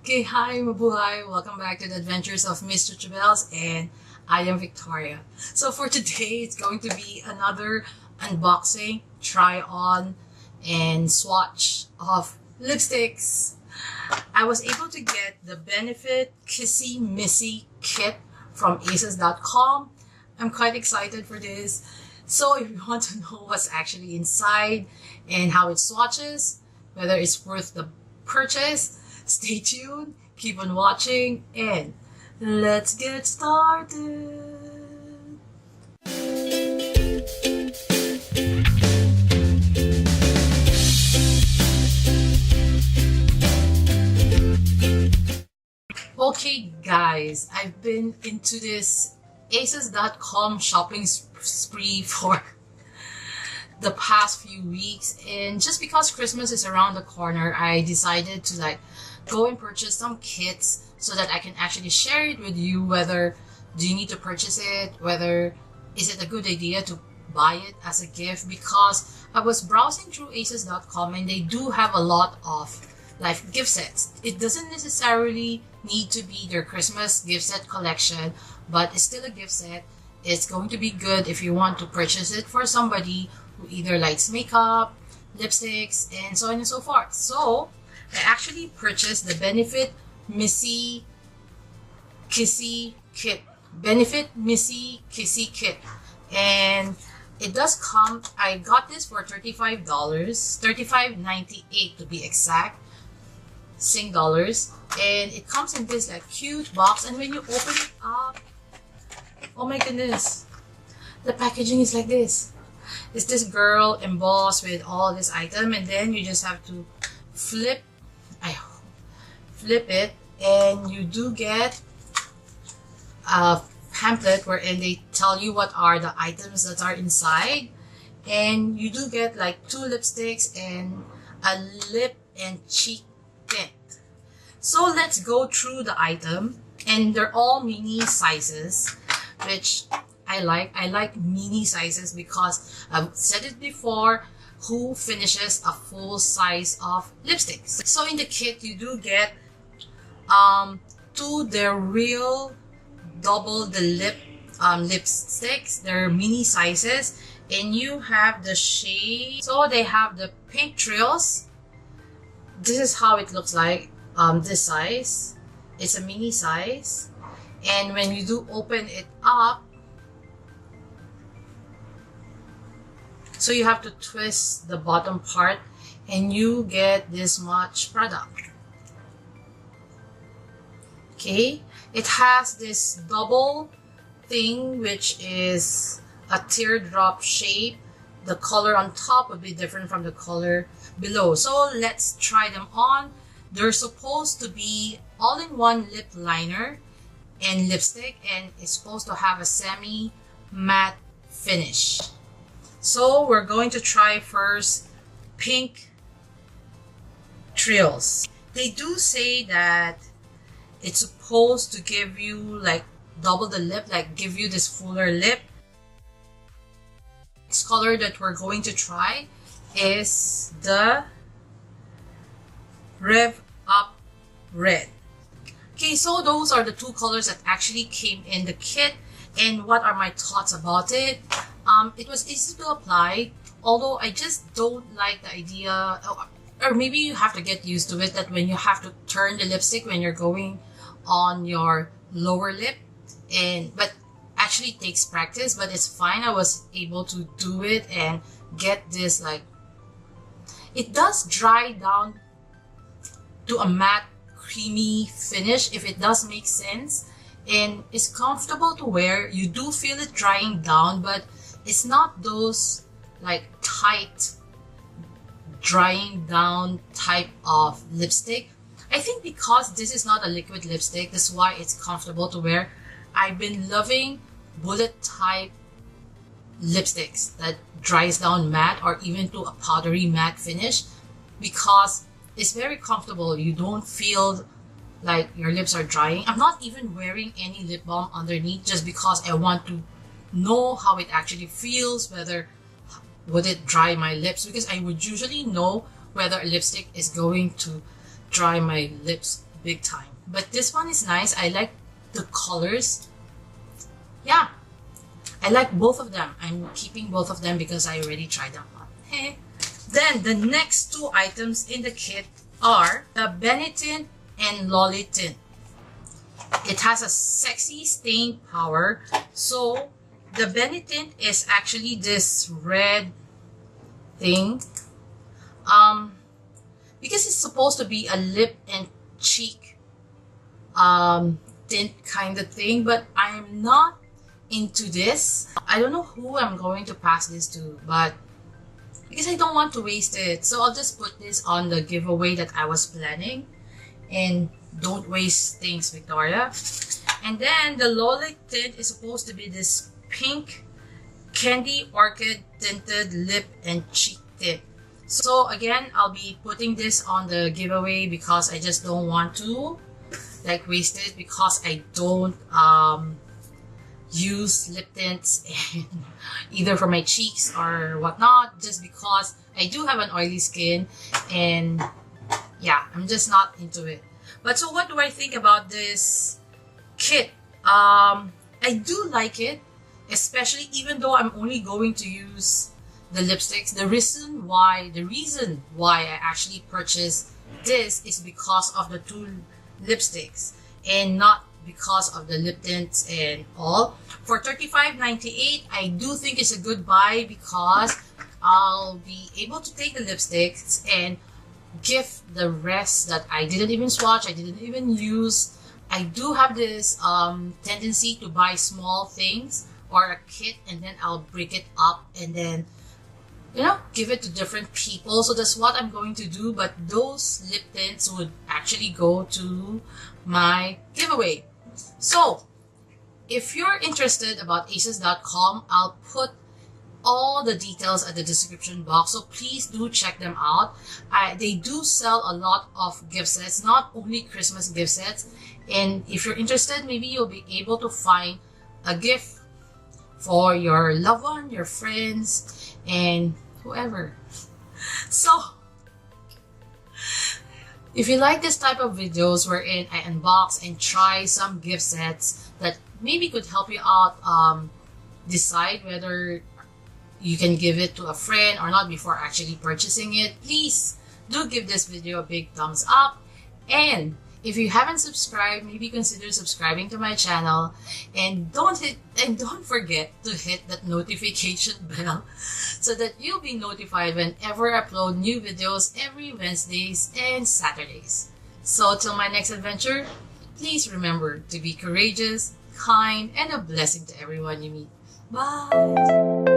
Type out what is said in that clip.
Okay, hi, mabuhay. Welcome back to the Adventures of Miss Chuchubells, and I am Victoria. So for today, it's going to be another unboxing, try on, and swatch of lipsticks. I was able to get the Benefit Kissy Missy Kit from aces.com. I'm quite excited for this. So if you want to know what's actually inside and how it swatches, whether it's worth the purchase, stay tuned, keep on watching, and let's get started. Okay guys, I've been into this aces.com shopping spree for the past few weeks, and just because Christmas is around the corner, I decided to go and purchase some kits so that I can actually share it with you. Whether do you need to purchase it, whether is it a good idea to buy it as a gift, because I was browsing through aces.com and they do have a lot of gift sets. It doesn't necessarily need to be their Christmas gift set collection, but it's still a gift set. It's going to be good if you want to purchase it for somebody who either likes makeup, lipsticks, and so on and so forth. So I actually purchased the Benefit Missy Kissy Kit. Benefit Missy Kissy Kit. And it does come, I got this for $35, $35.98 to be exact, Sing dollars. And it comes in this cute box, and when you open it up, oh my goodness, the packaging is like this. It's this girl embossed with all this item, and then you just have to flip it, and you do get a pamphlet wherein they tell you what are the items that are inside, and you do get 2 lipsticks and a lip and cheek tint. So let's go through the item, and they're all mini sizes, which I like mini sizes because I've said it before, who finishes a full size of lipsticks? So in the kit, you do get 2 they're real double the lip lipsticks. They're mini sizes, and you have the shade. So they have the pink trills. This is how it looks like. This size, it's a mini size, and when you do open it up, so you have to twist the bottom part and you get this much product. Okay, it has this double thing, which is a teardrop shape. The color on top will be different from the color below. So let's try them on. They're supposed to be all-in-one lip liner and lipstick, and it's supposed to have a semi-matte finish. So we're going to try first pink trills. They do say that it's supposed to give you double the lip, give you this fuller lip. This color that we're going to try is the Rev-up red. Okay, so those are the 2 colors that actually came in the kit, and what are my thoughts about it? It was easy to apply, although I just don't like the idea, or maybe you have to get used to it, that when you have to turn the lipstick when you're going on your lower lip, but actually it takes practice, but it's fine. I was able to do it and get this it does dry down to a matte creamy finish, if it does make sense, and it's comfortable to wear. You do feel it drying down, but it's not those tight drying down type of lipstick. I think because this is not a liquid lipstick, that's why it's comfortable to wear. I've been loving bullet type lipsticks that dries down matte or even to a powdery matte finish, because it's very comfortable. You don't feel like your lips are drying. I'm not even wearing any lip balm underneath, just because I want to know how it actually feels, whether would it dry my lips, because I would usually know whether a lipstick is going to dry my lips big time. But this one is nice. I like the colors. Yeah, I like both of them. I'm keeping both of them because I already tried them on. Then the next two items in the kit are the Benetint and Lollitint. It has a sexy stain power. So the Benetint is actually this red thing. Because it's supposed to be a lip and cheek tint kind of thing, but I'm not into this. I don't know who I'm going to pass this to, but because I don't want to waste it, so I'll just put this on the giveaway that I was planning. And don't waste things, Victoria. And then the Lollitint is supposed to be this pink Candy-orchid tinted lip and cheek tint. So again, I'll be putting this on the giveaway because I just don't want to like waste it, because I don't use lip tints either for my cheeks or whatnot, just because I do have an oily skin and yeah, I'm just not into it. But so what do I think about this kit? I do like it, especially even though I'm only going to use the lipsticks. The reason why I actually purchased this is because of the two lipsticks and not because of the lip tints and all. For $35.98, I do think it's a good buy because I'll be able to take the lipsticks and give the rest that I didn't even swatch, I didn't even use. I do have this tendency to buy small things or a kit and then I'll break it up and then, you know, give it to different people. So that's what I'm going to do, but those lip tints would actually go to my giveaway. So if you're interested about aces.com, I'll put all the details at the description box, so please do check them out. They do sell a lot of gift sets, not only Christmas gift sets, and if you're interested, maybe you'll be able to find a gift for your loved one, your friends, and whoever. So if you like this type of videos wherein I unbox and try some gift sets that maybe could help you out decide whether you can give it to a friend or not before actually purchasing it, please do give this video a big thumbs up. And if you haven't subscribed, maybe consider subscribing to my channel, and don't forget to hit that notification bell so that you'll be notified whenever I upload new videos every Wednesdays and Saturdays. So till my next adventure, please remember to be courageous, kind, and a blessing to everyone you meet. Bye!